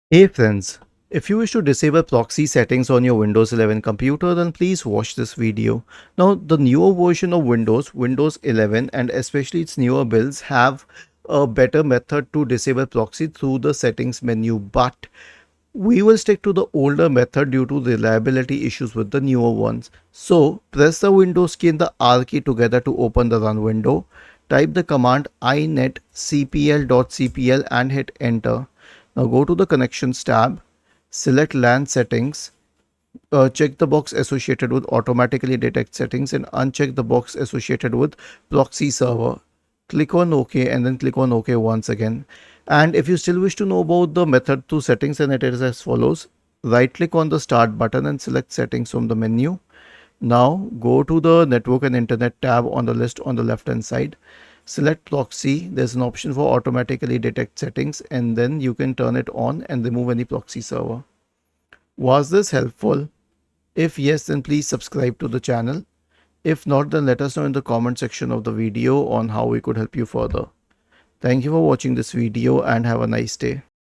Hey friends, if you wish to disable proxy settings on your Windows 11 computer, then please watch this video. Now, the newer version of Windows 11, and especially its newer builds, have a better method to disable proxy through the settings menu, but we will stick to the older method due to reliability issues with the newer ones. So, press the Windows key and the R key together to open the run window. Type the command inetcpl.cpl and hit enter. Now go to the connections tab, select LAN settings, check the box associated with automatically detect settings and uncheck the box associated with proxy server. Click on OK and then click on OK once again. And if you still wish to know about the method to settings, then it is as follows. Right click on the start button and select settings from the menu. Now go to the network and internet tab on the list on the left hand side. Select proxy. There's an option for automatically detect settings and then you can turn it on and remove any proxy server. Was this helpful? If yes, then please subscribe to the channel. If not, then let us know in the comment section of the video on how we could help you further. Thank you for watching this video and have a nice day.